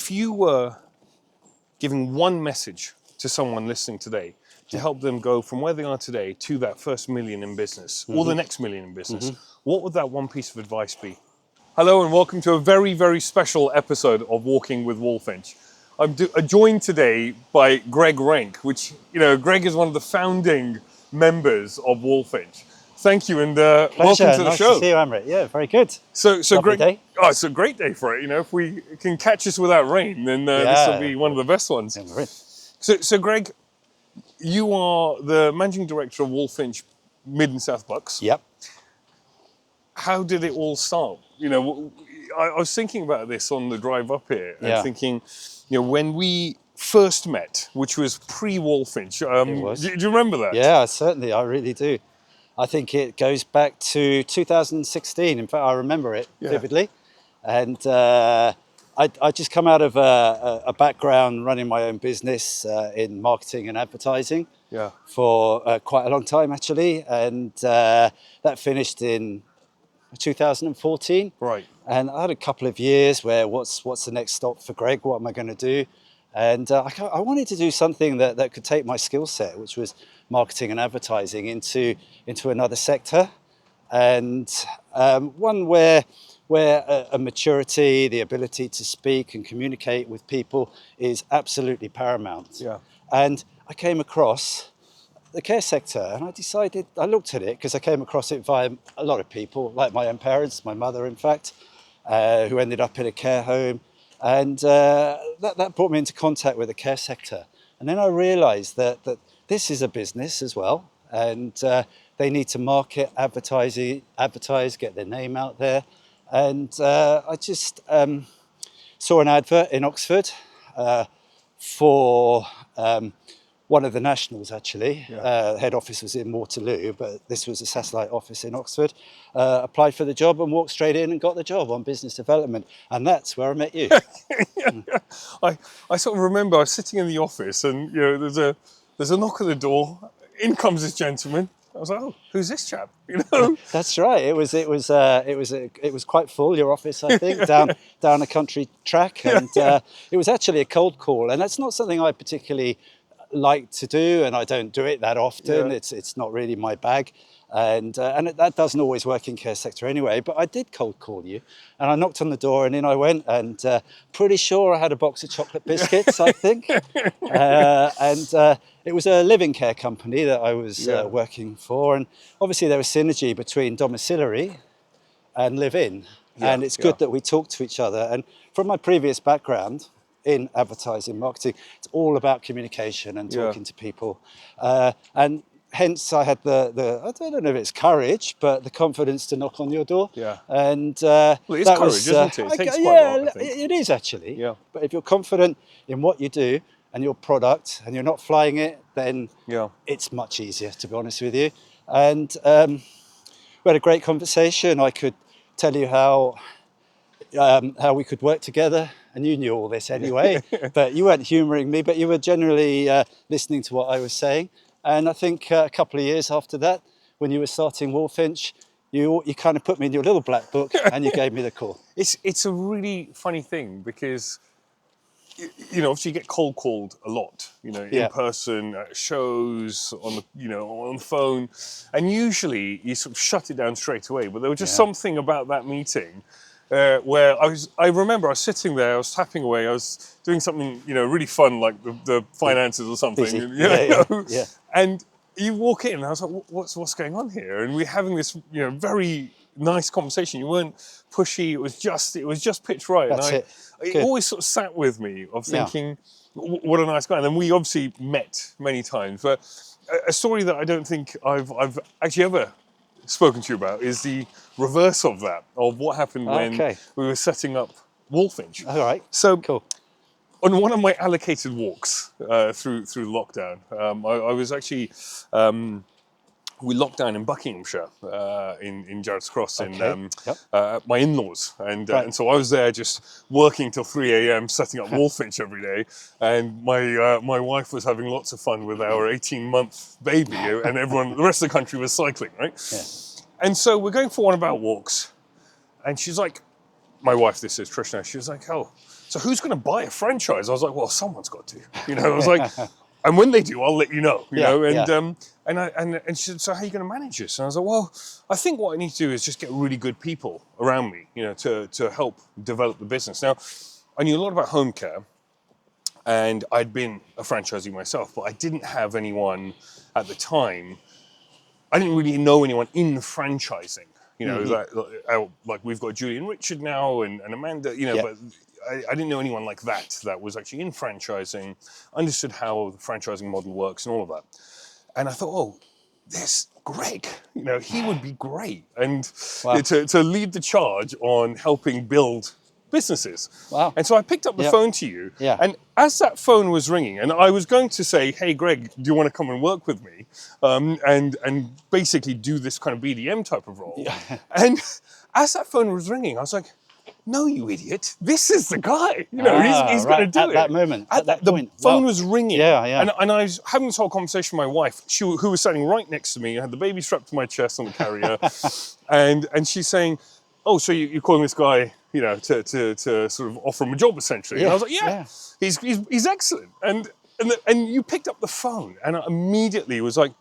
If you were giving one message to someone listening today to help them go from where they are today to that first million in business or the next million in business, what would that one piece of advice be? Hello and welcome to a very, very special episode of Walking with Walfinch. I'm joined today by Greg Rank, which, Greg is one of the founding members of Walfinch. Thank you and welcome to the nice show. To see you, Amrit. Yeah, very good. So Lovely Greg, day. Oh, it's a great day for it. If we can catch us without rain, then this will be one of the best ones. Yeah, we're in. So Greg, you are the managing director of Walfinch Mid and South Bucks. Yep. How did it all start? I was thinking about this on the drive up here and thinking, when we first met, which was pre-Walfinch. It was. Do you remember that? Yeah, certainly. I really do. I think it goes back to 2016. In fact, I remember it vividly. And I just come out of a background running my own business in marketing and advertising for quite a long time, actually. And that finished in 2014. Right. And I had a couple of years where what's the next stop for Greg? What am I going to do? And I wanted to do something that could take my skill set, which was marketing and advertising, into another sector, and one where a maturity, the ability to speak and communicate with people is absolutely paramount. Yeah. And I came across the care sector, and I looked at it because I came across it via a lot of people, like my own parents, my mother, in fact, who ended up in a care home. And that brought me into contact with the care sector. And then I realized that this is a business as well, and they need to market, advertise, get their name out there. And I just saw an advert in Oxford for one of the nationals, actually. Head office was in Waterloo, but this was a satellite office in Oxford. Applied for the job and walked straight in and got the job on business development. And that's where I met you. I sort of remember I was sitting in the office and, there's a knock at the door. In comes this gentleman. I was like, oh, who's this chap? That's right. It was quite full, your office, I think, down a country track. And it was actually a cold call. And that's not something I particularly like to do, and I don't do it that often. It's not really my bag, and that doesn't always work in care sector anyway. But I did cold call you, and I knocked on the door, and in I went, and pretty sure I had a box of chocolate biscuits, I think, and it was a living care company that I was working for, and obviously there was synergy between domiciliary and live-in, and it's good that we talk to each other. And from my previous background in advertising, marketing, it's all about communication and talking to people. And hence I had the I don't know if it's courage, but the confidence to knock on your door. Yeah. And well, it's courage, isn't it? It takes quite a while, I think. It is actually. Yeah. But if you're confident in what you do and your product and you're not flying it, then it's much easier, to be honest with you. And we had a great conversation. I could tell you how we could work together, and you knew all this anyway, but you weren't humouring me, but you were generally listening to what I was saying. And I think a couple of years after that, when you were starting Walfinch, you kind of put me in your little black book and you gave me the call. It's a really funny thing because, obviously you get cold called a lot, in person, at shows, on the phone, and usually you sort of shut it down straight away. But there was just something about that meeting where I remember I was sitting there, I was tapping away, I was doing something, really fun, like the finances or something. And you walk in and I was like, what's going on here? And we're having this, very nice conversation. You weren't pushy, it was just pitch right. That's and it always sort of sat with me of thinking, what a nice guy. And then we obviously met many times, but a story that I don't think I've actually ever spoken to you about is the reverse of that, of what happened when we were setting up Walfinch. All right. So cool. On one of my allocated walks through lockdown, I was actually we locked down in Buckinghamshire, in Jarrett's Cross, at my in-laws, and so I was there just working till 3 a.m. setting up Walfinch every day, and my wife was having lots of fun with our 18-month baby, and the rest of the country was cycling, right? Yeah. And so we're going for one of our walks, and she's like, my wife, this is Trishna, she was like, oh, so who's going to buy a franchise? I was like, well, someone's got to. I was like, and when they do, I'll let you know. And she said, so how are you going to manage this? And I was like, well, I think what I need to do is just get really good people around me, to help develop the business. Now, I knew a lot about Homecare, and I'd been a franchisee myself, but I didn't have anyone at the time. I didn't really know anyone in franchising. Like we've got Julie and Richard now, and Amanda. But I didn't know anyone like that was actually in franchising, understood how the franchising model works and all of that. And I thought, oh, there's Greg. He would be great, and to lead the charge on helping build businesses. Wow. And so I picked up the phone to you, and as that phone was ringing, and I was going to say, hey, Greg, do you want to come and work with me? And basically do this kind of BDM type of role. Yeah. And as that phone was ringing, I was like, no, you idiot. This is the guy. He's going to do it. At that moment, at that point. The phone was ringing. Yeah. And I was having this whole conversation with my wife, who was standing right next to me. I had the baby strapped to my chest on the carrier. and she's saying, oh, so you're calling this guy, to sort of offer him a job, essentially. And I was like, he's excellent. And you picked up the phone, and I immediately was like,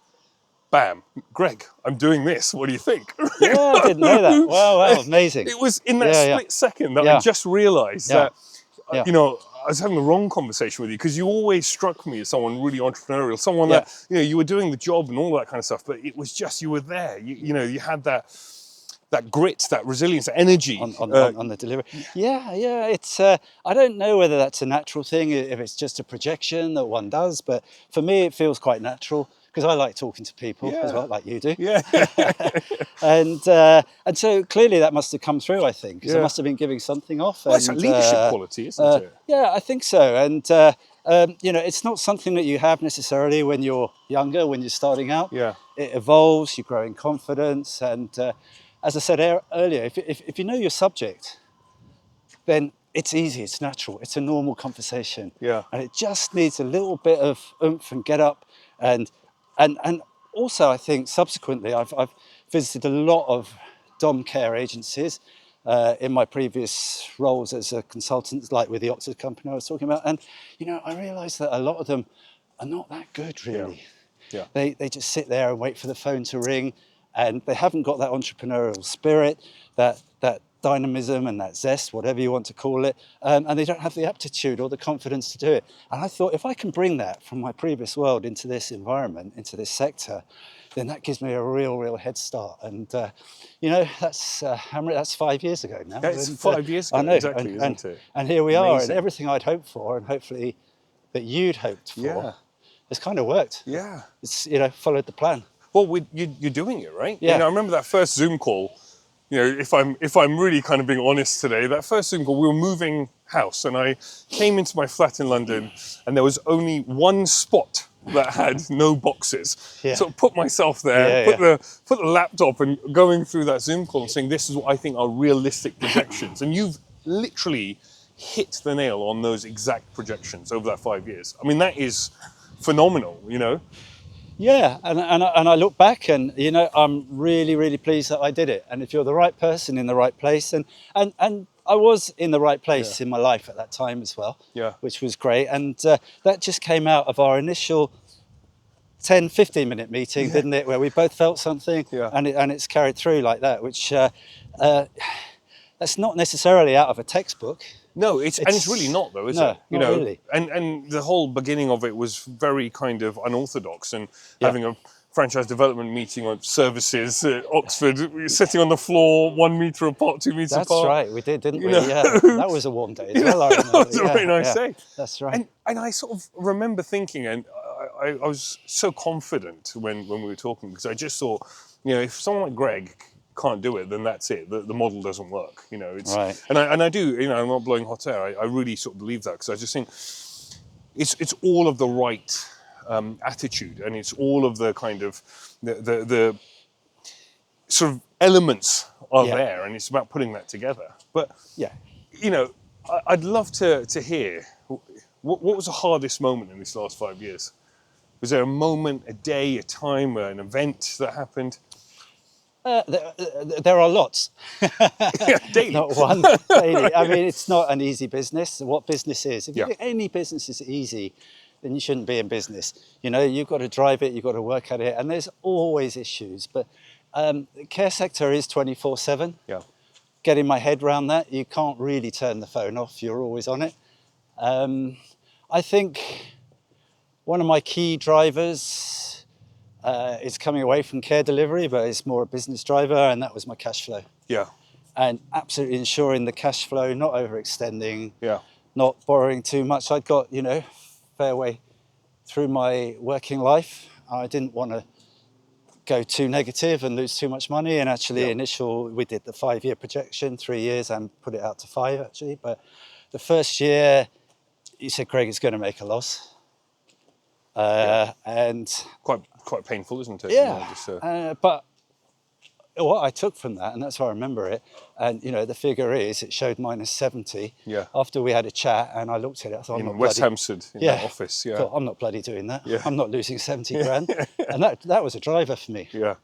bam, Greg, I'm doing this. What do you think? Yeah, I didn't know that. Wow, amazing. It was in that split second that I just realized that, I was having the wrong conversation with you, because you always struck me as someone really entrepreneurial, someone that, you were doing the job and all that kind of stuff, but it was just, you were there. You had that grit, that resilience, that energy on the delivery. Yeah. It's I don't know whether that's a natural thing, if it's just a projection that one does, but for me it feels quite natural, because I like talking to people as well, like you do. Yeah. and so clearly that must have come through, I think, because I must have been giving something off. Well, it's a leadership quality, isn't it? Yeah, I think so. And it's not something that you have necessarily when you're younger, when you're starting out. Yeah. It evolves, you grow in confidence, and as I said earlier, if you know your subject, then it's easy, it's natural, it's a normal conversation. Yeah. And it just needs a little bit of oomph and get up. And also, I think subsequently, I've visited a lot of dom care agencies in my previous roles as a consultant, like with the Oxford company I was talking about. And, I realized that a lot of them are not that good, really. Yeah. They just sit there and wait for the phone to ring, and they haven't got that entrepreneurial spirit, that dynamism and that zest, whatever you want to call it, and they don't have the aptitude or the confidence to do it. And I thought, if I can bring that from my previous world into this environment, into this sector, then that gives me a real head start. And that's Amrit, that's 5 years ago now. That's 5 years ago, I know, exactly, isn't it? And here we are, and everything I'd hoped for, and hopefully that you'd hoped for, has kind of worked. Yeah. It's followed the plan. Well, you're doing it, right? Yeah. I remember that first Zoom call. If I'm really kind of being honest today, that first Zoom call, we were moving house, and I came into my flat in London, and there was only one spot that had no boxes. Yeah. So I put myself there, put the laptop, and going through that Zoom call and saying, this is what I think are realistic projections. And you've literally hit the nail on those exact projections over that 5 years. I mean, that is phenomenal, Yeah, and I look back, and I'm really pleased that I did it. And if you're the right person in the right place, and I was in the right place in my life at that time as well, which was great. And that just came out of our initial 10-15 minute meeting, didn't it, where we both felt something, and it's carried through like that, which that's not necessarily out of a textbook. No, it's really not, though, is it? Not really. And the whole beginning of it was very kind of unorthodox, and having a franchise development meeting on services at Oxford, sitting on the floor 1 meter apart, 2 meters apart. That's right, we did, didn't we? Yeah, that was a warm day as well. I remember. That was a very nice day. That's right. And I sort of remember thinking, and I was so confident when we were talking, because I just thought, if someone like Greg can't do it, then that's it. The model doesn't work. It's right. And I do. I'm not blowing hot air. I really sort of believe that, because I just think it's all of the right attitude, and it's all of the kind of the sort of elements are there, and it's about putting that together. But I'd love to hear what was the hardest moment in this last 5 years. Was there a moment, a day, a time, an event that happened? There are lots. Daily. Not one daily. I mean, it's not an easy business. What business is? If you Yeah. think any business is easy, then you shouldn't be in business. You know, you've got to drive it, you've got to work at it, and there's always issues. But the care sector is 24/7. Yeah. Getting my head around that, you can't really turn the phone off. You're always on it. I think one of my key drivers is coming away from care delivery, but it's more a business driver, and that was my cash flow. Yeah. And absolutely ensuring the cash flow, not overextending, Yeah. not borrowing too much. I'd got, you know, fair way through my working life. I didn't want to go too negative and lose too much money. And actually, we did the 5-year projection, 3 years, and put it out to 5 actually. But the first year, you said, Craig, it's going to make a loss. And quite painful, isn't it? yeah, You know, but what I took from that, and that's how I remember it, and you know, the figure is it showed -70. Yeah. After we had a chat, and I looked at it, I thought, I'm in not West bloody, Hampstead, in that office. Yeah. thought, I'm not bloody doing that. Yeah. I'm not losing 70 grand, and that was a driver for me. Yeah.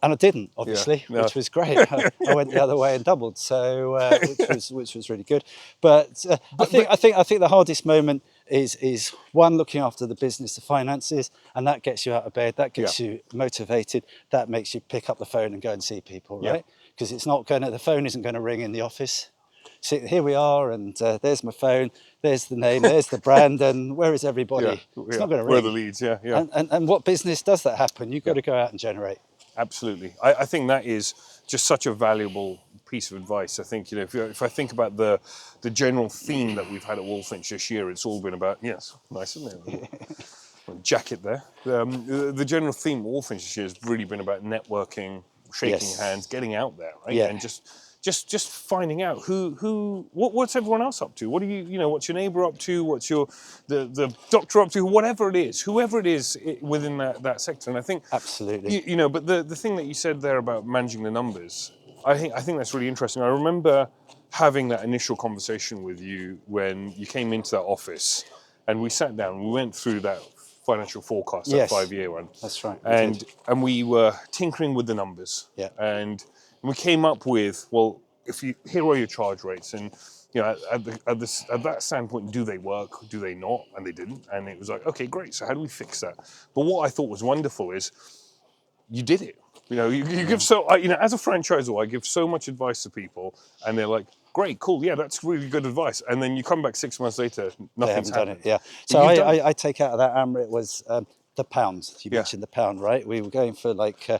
And I didn't, obviously, No. which was great. I went the other way and doubled, so which was really good. But I think the hardest moment is one, looking after the business, the finances, and that gets you out of bed, that gets you motivated, that makes you pick up the phone and go and see people, right? Because the phone isn't going to ring in the office. So here we are, and there's my phone, there's the name, there's the brand, and where is everybody? It's not going to ring. Where are the leads? Yeah. Yeah. And what business does that happen? You've got to go out and generate. Absolutely. I think that is just such a valuable piece of advice. I think, you know, if I think about the general theme that we've had at Walfinch this year, it's all been about, yes, nice, isn't it? Jacket there. The general theme at Walfinch this year has really been about networking, shaking hands, getting out there, right? Yeah. And just finding out what's everyone else up to? What do you know, what's your neighbour up to? What's the doctor up to? Whatever it is, whoever it is within that sector. And I think absolutely, you know, but the thing that you said there about managing the numbers, I think that's really interesting. I remember having that initial conversation with you when you came into that office, and we sat down. We went through that financial forecast, that 5-year one. That's right. And we were tinkering with the numbers. Yeah. And we came up with, well, here are your charge rates, and you know, at that standpoint, do they work? Do they not? And they didn't. And it was like, okay, great. So how do we fix that? But what I thought was wonderful is you did it. You know, you give you know, as a franchisor, I give so much advice to people, and they're like, great, cool, yeah, that's really good advice. And then you come back 6 months later, nothing's happened. Yeah. So I take out of that, Amrit, was the pounds. You mentioned the pound, right? We were going for like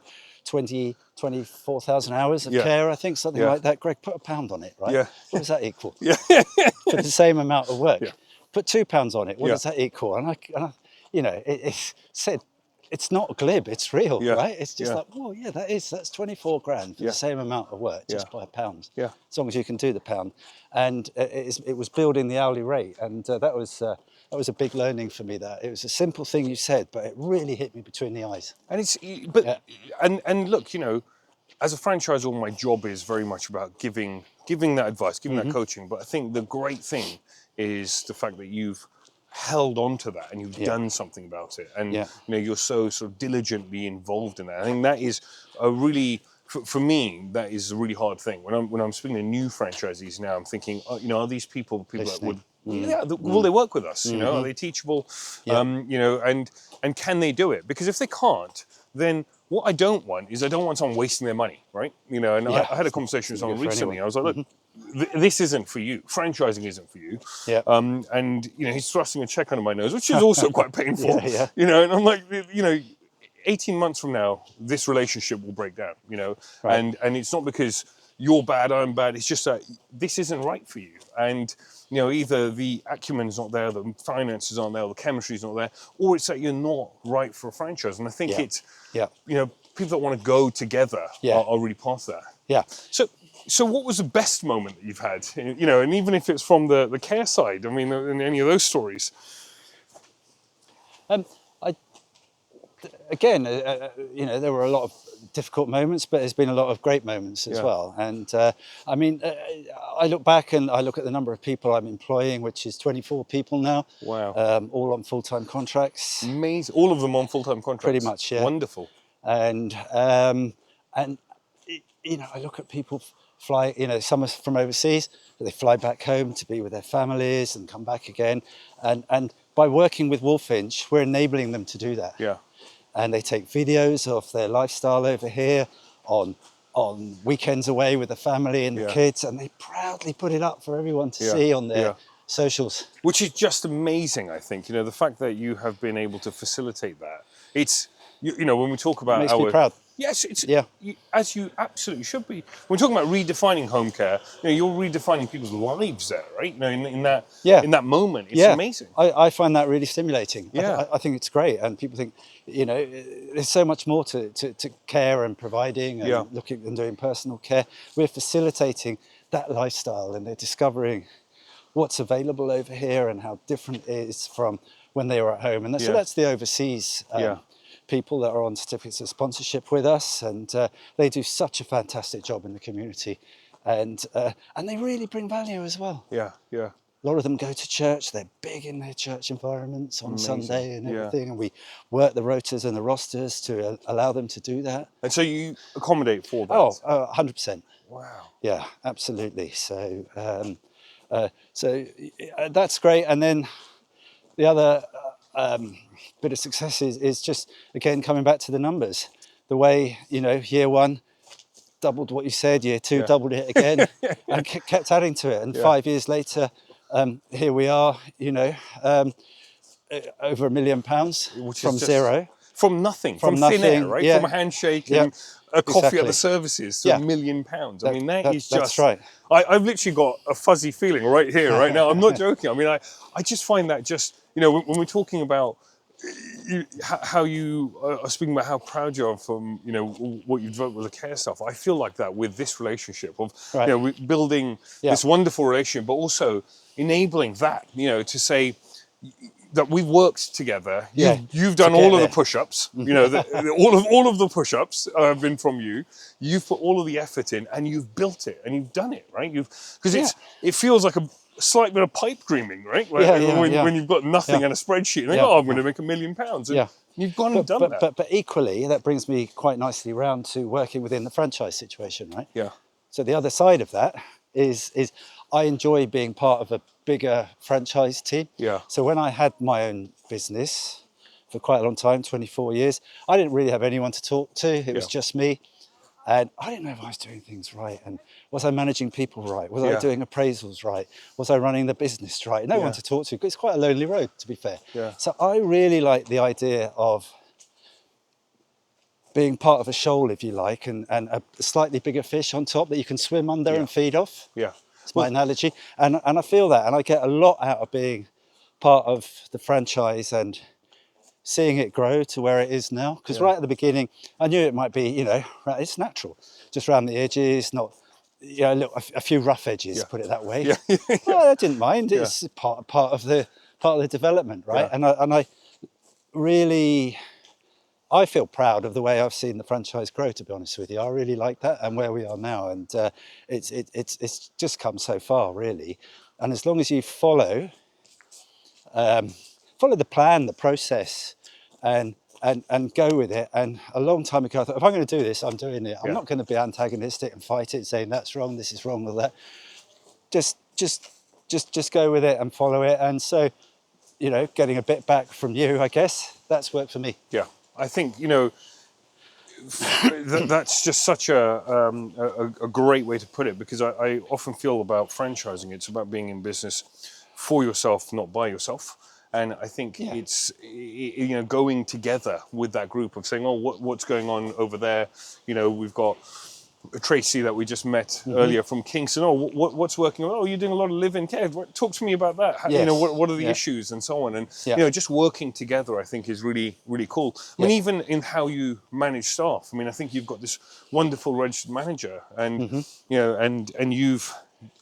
24,000 hours of care, I think, something like that. Greg, put a pound on it, right? Yeah. What does that equal? For the same amount of work. Yeah. Put £2 on it. What does that equal? And I you know, it said, it's not glib, it's real, right? It's just like, well, that's 24 grand for the same amount of work, just by a pound. Yeah. As long as you can do the pound. And it was building the hourly rate. And that was a big learning for me. That it was a simple thing you said, but it really hit me between the eyes. And and look, you know, as a franchisor, my job is very much about giving that advice, giving that coaching. But I think the great thing is the fact that you've held on to that and you've done something about it, and you know, you're so sort of diligently involved in that. I think that is a really, for me, that is a really hard thing. When I'm speaking to new franchisees now, I'm thinking, you know, are these people that would, will they work with us? You know, are they teachable? You know, and can they do it? Because if they can't, then what I don't want is someone wasting their money, right? You know, and I had a conversation with someone recently. I was like, look, this isn't for you. Franchising isn't for you. And you know, he's thrusting a check under my nose, which is also quite painful. You know, and I'm like, you know, 18 months from now, this relationship will break down. You know, and it's not because you're bad, I'm bad. It's just that this isn't right for you. And you know, either the acumen's not there, the finances aren't there, the chemistry's not there, or it's that you're not right for a franchise. And I think it's, you know, people that want to go together are really past that. So what was the best moment that you've had? You know, and even if it's from the care side, I mean, in any of those stories. again, there were a lot of difficult moments, but there's been a lot of great moments as well. And I mean, I look back and I look at the number of people I'm employing, which is 24 people now. Wow. All on full-time contracts. Amazing. All of them on full-time contracts. Pretty much, yeah. Wonderful. And I look at people fly, some are from overseas, but they fly back home to be with their families and come back again. And by working with Walfinch, we're enabling them to do that. Yeah. And they take videos of their lifestyle over here on weekends away with the family and the kids, and they proudly put it up for everyone to see on their socials. Which is just amazing, I think. The fact that you have been able to facilitate that. It's, when we talk about makes me proud. Yes, as you absolutely should be. When we're talking about redefining home care, you're redefining people's lives there, right? In that moment, it's amazing. I find that really stimulating. Yeah. I think it's great, and people think, there's so much more to care and providing and looking and doing personal care. We're facilitating that lifestyle, and they're discovering what's available over here and how different it is from when they were at home. And so that's the overseas people that are on certificates of sponsorship with us, and they do such a fantastic job in the community, and they really bring value as well. Yeah. A lot of them go to church. They're big in their church environments on Sunday and everything, and we work the rotas and the rosters to allow them to do that. And so you accommodate for that? 100%. Wow. Yeah, absolutely. So that's great. And then the other bit of success is just, again, coming back to the numbers. The way, year one doubled what you said, year two doubled it again, and kept adding to it. And 5 years later, here we are, over £1 million from zero. From nothing, from thin air, right? From a handshake and a coffee at the services to £1 million. I mean, that's just... That's right. I've literally got a fuzzy feeling right here, right now. I'm not joking. I mean, I just find that just, when we're talking about how you are speaking about how proud you are from, what you've developed with the care stuff, I feel like that with this relationship of, building this wonderful relationship, but also enabling that, to say that we've worked together. You've done all of the push-ups. All of the push-ups have been from you. You've put all of the effort in, and you've built it, and you've done it, right? Because it feels like a slight bit of pipe dreaming, right? When you've got nothing and a spreadsheet, and I'm going to make £1 million. And you've gone and done that. But equally, that brings me quite nicely round to working within the franchise situation, right? Yeah. So the other side of that is I enjoy being part of a bigger franchise team. Yeah. So when I had my own business for quite a long time, 24 years, I didn't really have anyone to talk to. It was just me. And I didn't know if I was doing things right. And was I managing people right? Was I doing appraisals right? Was I running the business right? No one to talk to. It's quite a lonely road, to be fair. Yeah. So I really like the idea of being part of a shoal, if you like, and a slightly bigger fish on top that you can swim under and feed off. Yeah. It's my analogy. And I feel that, and I get a lot out of being part of the franchise and seeing it grow to where it is now. Because right at the beginning, I knew it might be, it's natural, just around the edges, not, a few rough edges, put it that way. Well, I didn't mind. It's part of the development, right? And I really, I feel proud of the way I've seen the franchise grow, to be honest with you. I really like that and where we are now. And it's just come so far, really. And as long as you follow the plan, the process, and go with it. And a long time ago, I thought, if I'm going to do this, I'm doing it. I'm not going to be antagonistic and fight it, saying that's wrong, this is wrong, or that. Just go with it and follow it. And so, getting a bit back from you, I guess, that's worked for me. Yeah. I think, that's just such a great way to put it, because I often feel about franchising, it's about being in business for yourself, not by yourself. And I think it's, going together with that group of saying, what's going on over there? We've got Tracy that we just met earlier from Kingston. What's working on? You're doing a lot of live-in care. Talk to me about that. What are the issues and so on? And, just working together, I think, is really, really cool. I mean, even in how you manage staff. I mean, I think you've got this wonderful registered manager and, and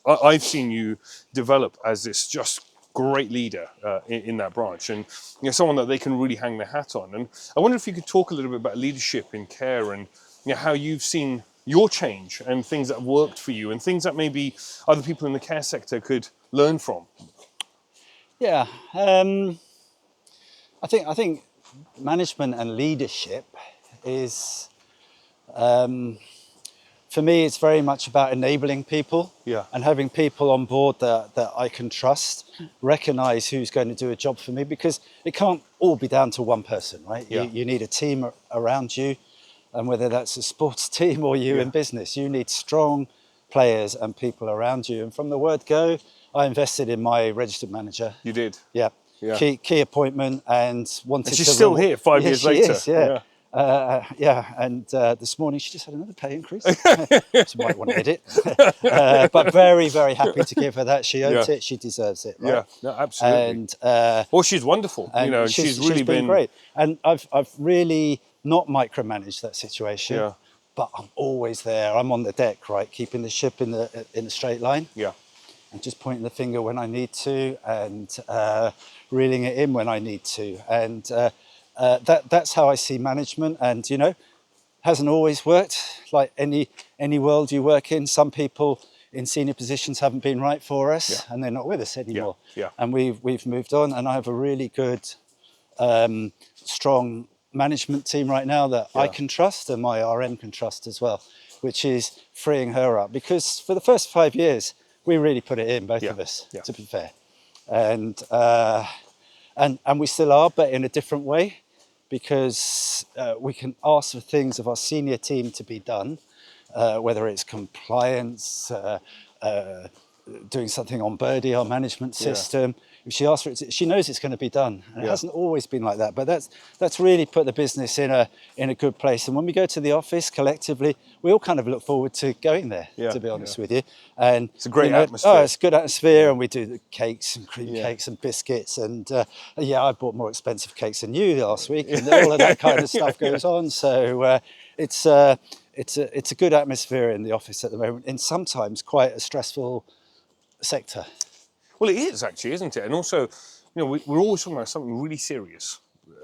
I've seen you develop as this just great leader in that branch, and someone that they can really hang their hat on. And I wonder if you could talk a little bit about leadership in care and how you've seen your change and things that have worked for you and things that maybe other people in the care sector could learn from. Yeah, I think management and leadership is, for me, it's very much about enabling people and having people on board that I can trust, recognize who's going to do a job for me, because it can't all be down to one person, right? You need a team around you, and whether that's a sports team or you in business, you need strong players and people around you. And from the word go, I invested in my registered manager. You did? Yeah. Key appointment, and wanted and she's to still here 5 years later. Is, and this morning she just had another pay increase. She might want to edit, but very, very happy to give her that. She owns it. She deserves it. Right? Yeah, no, absolutely. And well, she's wonderful. And she's really been great. And I've really not micromanaged that situation. Yeah. But I'm always there. I'm on the deck, right, keeping the ship in the straight line. Yeah. And just pointing the finger when I need to, and reeling it in when I need to, and that's how I see management. And hasn't always worked. Like any world you work in, some people in senior positions haven't been right for us, and they're not with us anymore. And we've moved on, and I have a really good, strong management team right now that I can trust, and my RM can trust as well, which is freeing her up, because for the first 5 years we really put it in, both of us, to be fair, and we still are, but in a different way, because we can ask for things of our senior team to be done, whether it's compliance, doing something on Birdie, our management system. If she asks for it, she knows it's going to be done. And it hasn't always been like that, but that's really put the business in a good place. And when we go to the office collectively, we all kind of look forward to going there, to be honest with you. And it's a great atmosphere. Oh, it's a good atmosphere, and we do the cakes and cream cakes and biscuits. And I bought more expensive cakes than you last week, and all of that kind of stuff goes on. So it's a good atmosphere in the office at the moment, in sometimes quite a stressful sector. Well, it is actually, isn't it? And also, we're always talking about something really serious.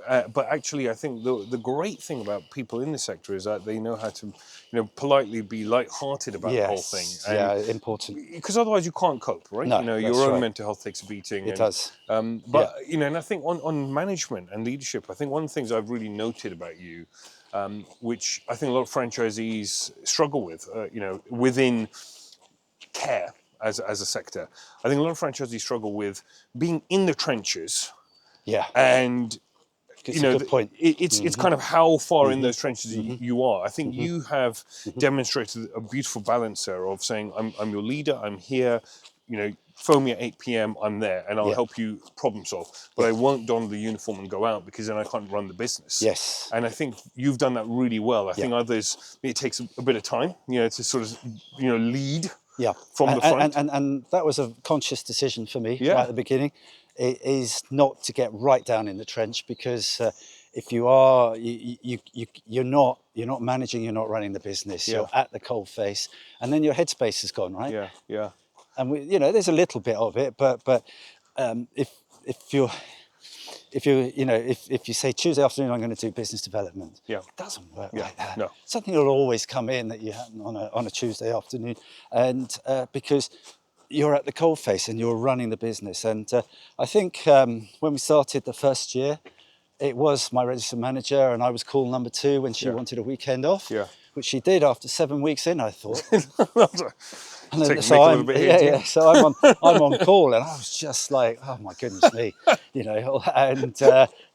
But actually, I think the great thing about people in the sector is that they know how to, politely be light-hearted about the whole thing. And, important. Because otherwise you can't cope, right? No, your own mental health takes a beating. It does. But, and I think on management and leadership, I think one of the things I've really noted about you, which I think a lot of franchisees struggle with, within care, as a sector. I think a lot of franchisees struggle with being in the trenches. Yeah. And it's a good point. It's kind of how far in those trenches you are. I think you have demonstrated a beautiful balance there of saying, I'm your leader, I'm here, phone me at 8 p.m, I'm there, and I'll help you problem solve. But I won't don the uniform and go out, because then I can't run the business. Yes. And I think you've done that really well. I think others, it takes a bit of time, to sort of, lead. From the front. And that was a conscious decision for me right at the beginning. It is not to get right down in the trench, because if you are, you're not managing, you're not running the business. You're at the cold face, and then your headspace is gone, right? Yeah. And there's a little bit of it, but if you say Tuesday afternoon I'm going to do business development, it doesn't work like that. No. Something will always come in that you haven't on a Tuesday afternoon, and because you're at the coalface and you're running the business. And I think when we started the first year, it was my registered manager, and I was call number 2 when she wanted a weekend off, which she did after 7 weeks in, I thought. And then, so I'm on call, and I was just like, oh my goodness me, and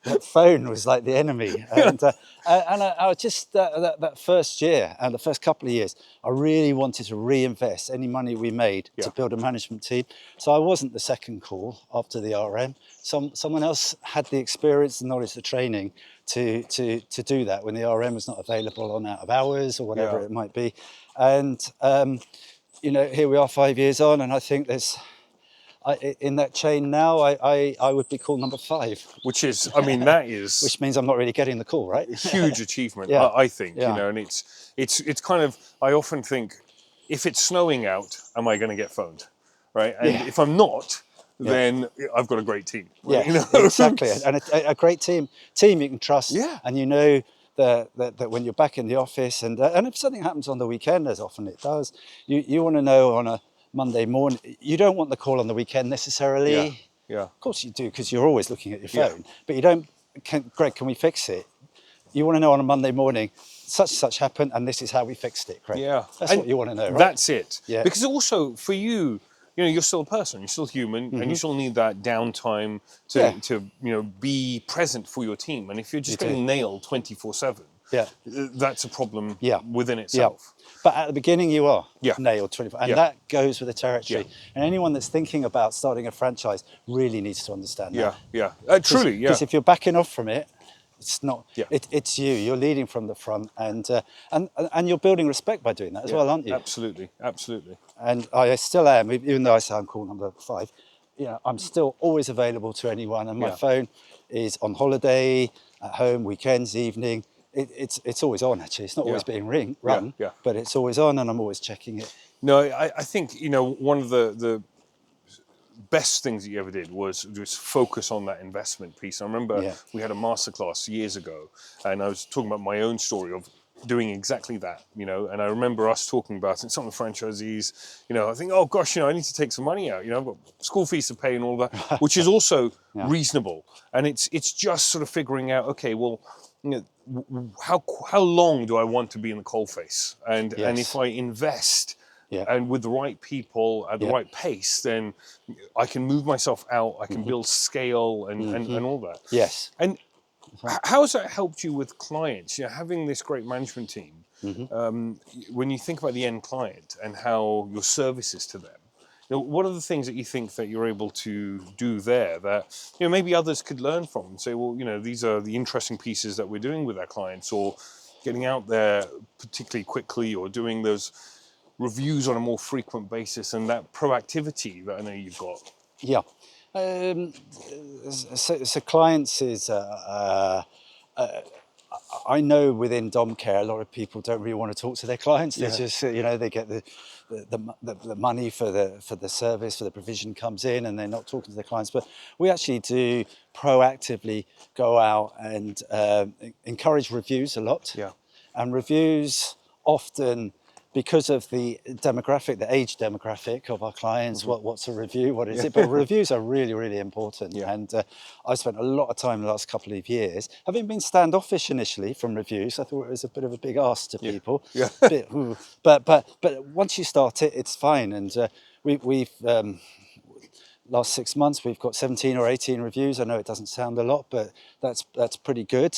that phone was like the enemy. And I just that first year and the first couple of years, I really wanted to reinvest any money we made to build a management team. So I wasn't the second call after the RM. Someone else had the experience, the knowledge, the training to do that when the RM was not available on out of hours or whatever it might be. And here we are 5 years on, and I think there's in that chain now, I would be call number 5. Which is, that is... Which means I'm not really getting the call, right? A huge achievement, I think, and it's kind of, I often think, if it's snowing out, am I going to get phoned, right? And if I'm not, then I've got a great team. Yeah, You know? exactly. And a great team you can trust. Yeah. And you know that when you're back in the office, and if something happens on the weekend, as often it does, you want to know on a Monday morning. You don't want the call on the weekend necessarily. Yeah. Of course you do, because you're always looking at your Yeah. phone. But you don't, Greg, can we fix it? You want to know on a Monday morning, such and such happened, and this is how we fixed it, Craig. Yeah. That's what you want to know, right? That's it. Yeah. Because also for you, you know, you're still a person, you're still human, and you still need that downtime to be present for your team. And if you're just getting nailed 24/7, that's a problem within itself. But at the beginning you are Yeah. nailed 24, and that goes with the territory. Yeah. And anyone that's thinking about starting a franchise really needs to understand that. Truly, Because if you're backing off from it, it's not. Yeah. It's you. You're leading from the front, and you're building respect by doing that as well, aren't you? Absolutely. And I still am, even though I sound call number 5. You know, I'm still always available to anyone, and my phone is on holiday, at home, weekends, evening. It's always on, actually. It's not always being run, but it's always on, and I'm always checking it. No, I think, you know, one of the best things that you ever did was just focus on that investment piece. I remember we had a masterclass years ago, and I was talking about my own story of doing exactly that, you know, and I remember us talking about it, some of the franchisees, you know, I think, oh gosh, you know, I need to take some money out, you know, I've got school fees to pay and all that, which is also reasonable. And it's just sort of figuring out, okay, well, you know, how long do I want to be in the coalface? And if I invest and with the right people at the right pace, then I can move myself out, I can build scale and all that. Yes. And how has that helped you with clients? You know, having this great management team, when you think about the end client and how your service is to them, you know, what are the things that you think that you're able to do there that, you know, maybe others could learn from and say, well, you know, these are the interesting pieces that we're doing with our clients, or getting out there particularly quickly, or doing those reviews on a more frequent basis, and that proactivity that I know you've got. Yeah. So clients is, I know within Homecare, a lot of people don't really want to talk to their clients. They just, you know, they get the money for the service, for the provision comes in, and they're not talking to their clients. But we actually do proactively go out and encourage reviews a lot. Yeah. And reviews often, because of the demographic, the age demographic of our clients, what's a review, what is it? But reviews are really, really important. And I've spent a lot of time in the last couple of years, having been standoffish initially from reviews. I thought it was a bit of a big ask to people. But once you start it, it's fine. And we've last 6 months, we've got 17 or 18 reviews. I know it doesn't sound a lot, but that's pretty good.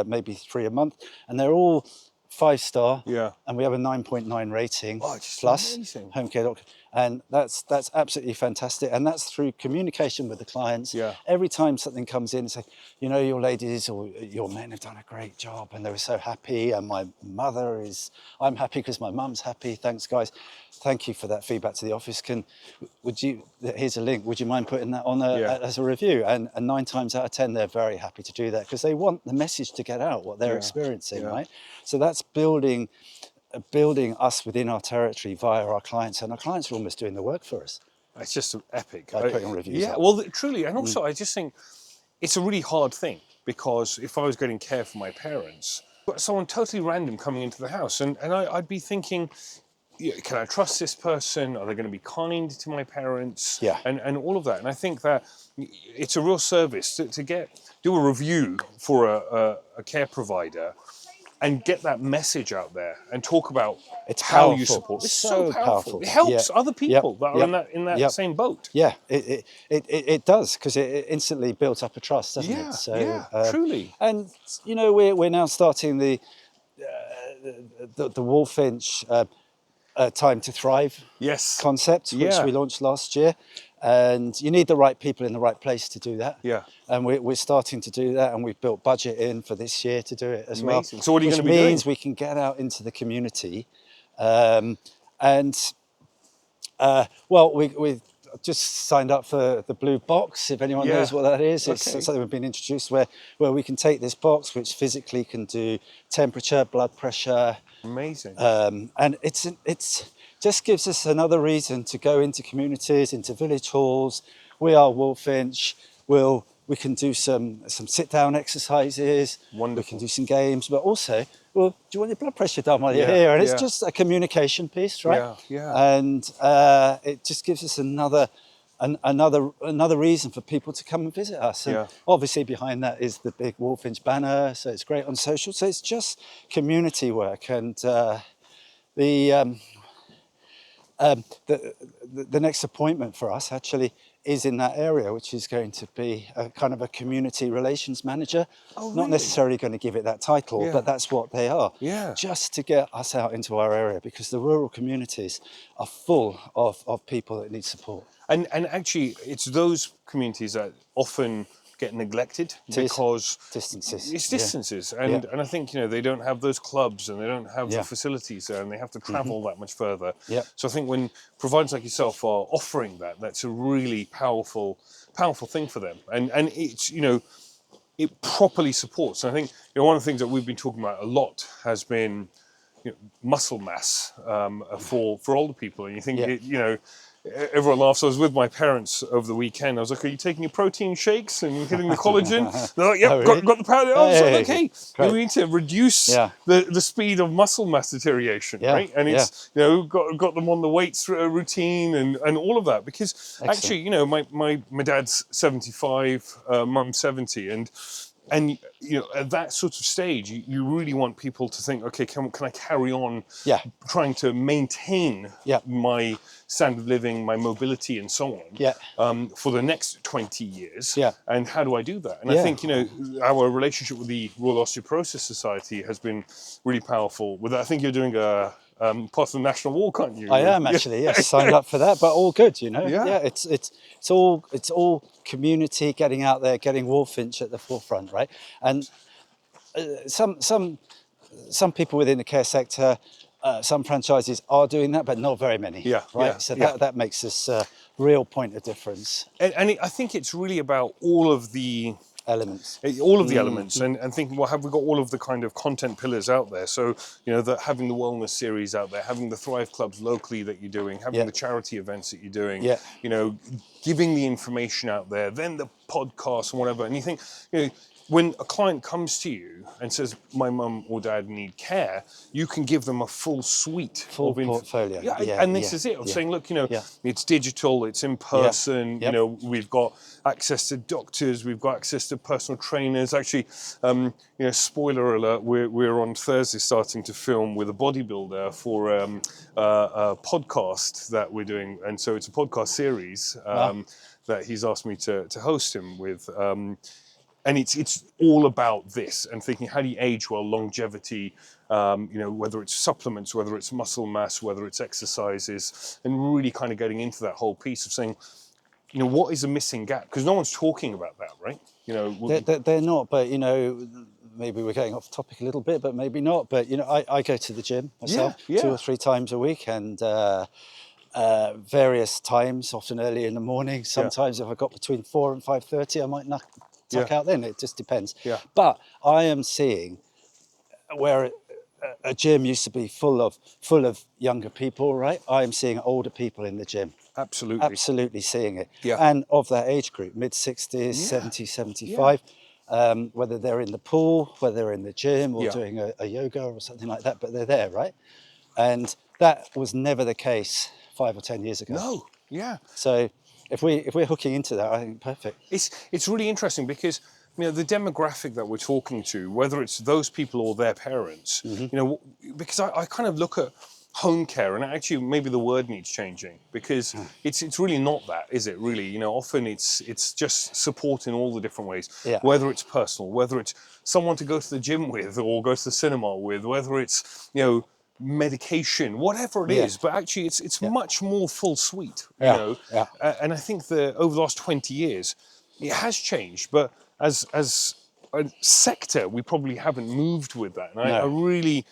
Maybe 3 a month, and they're all 5-star, and we have a 9.9 rating plus Homecare, and that's absolutely fantastic. And that's through communication with the clients. Every time something comes in, say, you know, your ladies or your men have done a great job, and they were so happy. And my mother I'm happy because my mum's happy. Thanks, guys. Thank you for that feedback to the office. Here's a link. Would you mind putting that on as a review? And 9 times out of 10, they're very happy to do that, because they want the message to get out, what they're experiencing, right? So that's building us within our territory via our clients, and our clients are almost doing the work for us. It's just epic. By putting reviews up. Well, truly. And also, I just think it's a really hard thing, because if I was getting care for my parents, but someone totally random coming into the house, and I'd be thinking, can I trust this person? Are they going to be kind to my parents? And all of that. And I think that it's a real service to do a review for a care provider and get that message out there and talk about how you support. It's so powerful. It helps other people that are in that same boat. Yeah, it does, because it instantly builds up a trust, doesn't it? So, truly. And you know, we're now starting the Walfinch Time to Thrive concept, which we launched last year. And you need the right people in the right place to do that. And we're starting to do that, and we've built budget in for this year to do it as well. So what are you going to be doing? Which means we can get out into the community. Well, we've just signed up for the blue box, if anyone knows what that is. It's something we've been introduced where we can take this box, which physically can do temperature, blood pressure. Amazing. And it's just gives us another reason to go into communities, into village halls, we are Walfinch. We can do some sit-down exercises. Wonderful. We can do some games, but also, well, do you want your blood pressure done while you're Yeah, here? And it's yeah. just a communication piece, right? Yeah, yeah. And it just gives us another reason for people to come and visit us. And Yeah. obviously behind that is the big Walfinch banner, so it's great on social. So it's just community work, and the next appointment for us actually is in that area, which is going to be a kind of a community relations manager. Oh, Not really? necessarily going to give it that title, Yeah. but that's what they are. Yeah. Just to get us out into our area, because the rural communities are full of people that need support. And actually, it's those communities that often get neglected because Distances. it's Yeah. distances, Yeah. and I think they don't have those clubs and they don't have Yeah. the facilities there, and they have to travel that much further. Yeah. So I think when providers like yourself are offering that, that's a really powerful thing for them, and it's it properly supports. And I think one of the things that we've been talking about a lot has been muscle mass for older people, and you think Yeah. everyone laughs. I was with my parents over the weekend. I was like, "Are you taking your protein shakes and hitting the collagen?" They're like, "Yep, Oh, really? got the powder." I was like, Hey, "Okay, great. we need to reduce Yeah. the speed of muscle mass deterioration, Yeah, right?" And it's got them on the weights routine and all of that, because actually, my dad's 75, mum's 70, and at that sort of stage, you really want people to think, okay, can I carry on trying to maintain my standard of living, my mobility, and so on for the next 20 years? Yeah. And how do I do that? And I think our relationship with the Royal Osteoporosis Society has been really powerful with that. I think you're doing a part of the National Walk, aren't you? I am actually, yes, signed up for that, but all good, Yeah. It's all community, getting out there, getting Walfinch at the forefront, right? And some people within the care sector, some franchises are doing that, but not very many, right? So that makes us a real point of difference. And I think it's really about all of the elements, and thinking, well, have we got all of the kind of content pillars out there? So that having the wellness series out there, having the Thrive clubs locally that you're doing, having the charity events that you're doing, giving the information out there, then the podcast and whatever. And you think, when a client comes to you and says, my mum or dad need care, you can give them a full suite full portfolio. And this is it, of saying, look, it's digital, it's in person, we've got access to doctors, we've got access to personal trainers. Actually, spoiler alert, we're on Thursday starting to film with a bodybuilder for a podcast that we're doing. And so it's a podcast series that he's asked me to host him with. And it's all about this, and thinking, how do you age well, longevity, whether it's supplements, whether it's muscle mass, whether it's exercises, and really kind of getting into that whole piece of saying, what is the missing gap? Because no one's talking about that, right? They're not, but maybe we're getting off topic a little bit, but maybe not. But I go to the gym myself 2 or 3 times a week, and various times, often early in the morning. Sometimes if I got between 4 and 5:30, I might tuck out then. It just depends. Yeah. But I am seeing where a gym used to be full of younger people, right? I am seeing older people in the gym. Absolutely seeing it. Yeah. And of that age group, mid-60s, 70, 75, whether they're in the pool, whether they're in the gym or doing a yoga or something like that, but they're there, right? And that was never the case 5 or 10 years ago. No, yeah. So if we're hooking into that, I think perfect. It's really interesting because the demographic that we're talking to, whether it's those people or their parents, because I kind of look at home care, and actually maybe the word needs changing, because it's really not that, is it? Really, often it's just support in all the different ways. Yeah. Whether it's personal, whether it's someone to go to the gym with or go to the cinema with, whether it's medication, whatever it is, but actually it's much more full suite, and I think over the last 20 years it has changed, but as a sector we probably haven't moved with that, and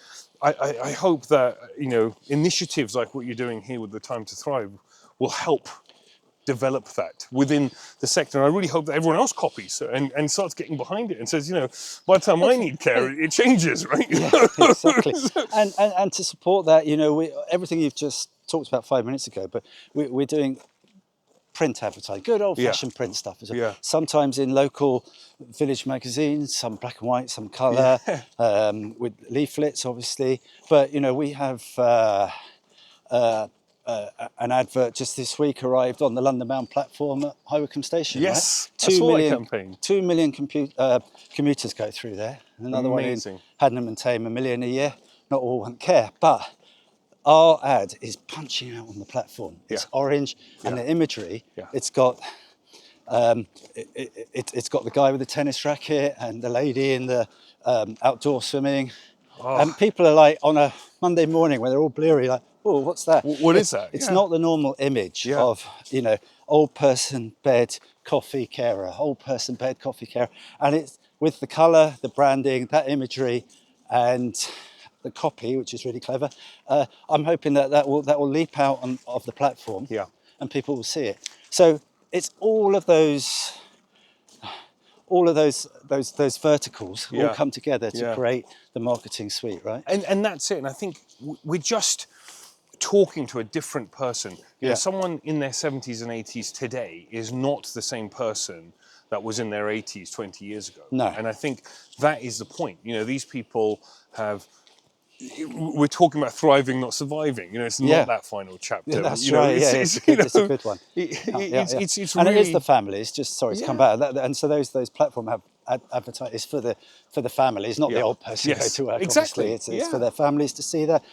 I hope that initiatives like what you're doing here with the Time to Thrive will help develop that within the sector. And I really hope that everyone else copies and starts getting behind it and says, by the time I need care, it changes, right? Exactly. And to support that, everything you've just talked about 5 minutes ago, but we're doing print advertising, good old-fashioned print stuff as well. Yeah. Sometimes in local village magazines, some black and white, some colour, with leaflets, obviously. But you know, we have an advert just this week arrived on the London-bound platform at High Wycombe Station. Yes, right? I saw that campaign. 2 million commuters go through there. Another Amazing. one in Haddenham and Tame, 1 million a year. Not all want care, but our ad is punching out on the platform. It's orange, and the imagery. It's got it's got the guy with the tennis racket and the lady in the outdoor swimming. And people are like, on a Monday morning when they're all bleary, like, oh, what's that? What is that? It's not the normal image of, you know, old person, bed, coffee carer, old person, bed, coffee carer. And it's with the colour, the branding, that imagery, and the copy, which is really clever. I'm hoping that will leap out of the platform, and people will see it. So it's all of those verticals all come together to create the marketing suite, right? And that's it. And I think we're just talking to a different person. You know, someone in their 70s and 80s today is not the same person that was in their 80s 20 years ago. No. And I think that is the point. You know, these people we're talking about thriving, not surviving. You know, it's not that final chapter. Yeah, that's you know, right. It's a good one. It's and really... it is the families. Just sorry to come back. And so those platforms have advertise for the families, not the old person who go to work. Exactly. Obviously, it's for their families to see that.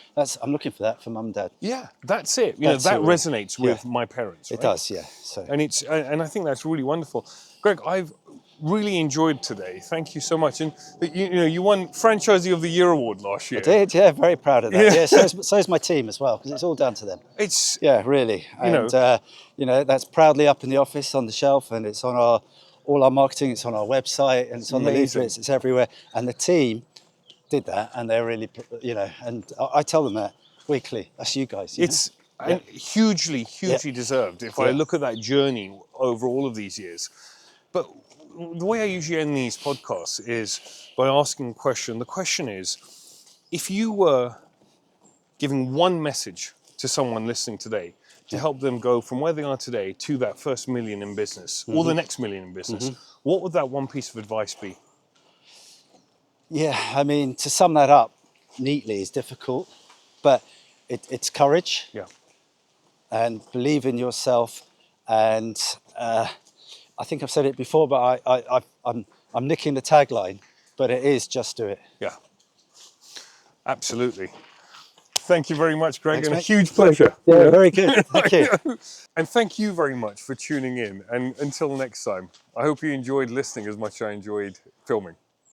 I'm looking for that for mum and dad. Yeah, that's it. You know, that resonates with my parents. Right? It does, yeah. So and I think that's really wonderful. Greg, I've really enjoyed today. Thank you so much. And you won Franchisee of the Year award last year. I did, yeah. Very proud of that. Yeah, so's my team as well, because it's all down to them. It's really. And that's proudly up in the office on the shelf, and it's on all our marketing. It's on our website, and it's on the leaflets. It's everywhere. And the team did that, and they're really, and I tell them that weekly. That's you guys. It's and hugely deserved. If I look at that journey over all of these years, but the way I usually end these podcasts is by asking a question. The question is, if you were giving one message to someone listening today to help them go from where they are today to that first million in business, or the next million in business, what would that one piece of advice be? Yeah, I mean, to sum that up neatly is difficult, but it's courage. Yeah. And believe in yourself. And I think I've said it before, but I'm nicking the tagline, but it is just do it. Yeah, absolutely. Thank you very much, Greg, Thanks, and mate. a huge pleasure. Yeah, very good. Thank you. And thank you very much for tuning in. And until next time, I hope you enjoyed listening as much as I enjoyed filming.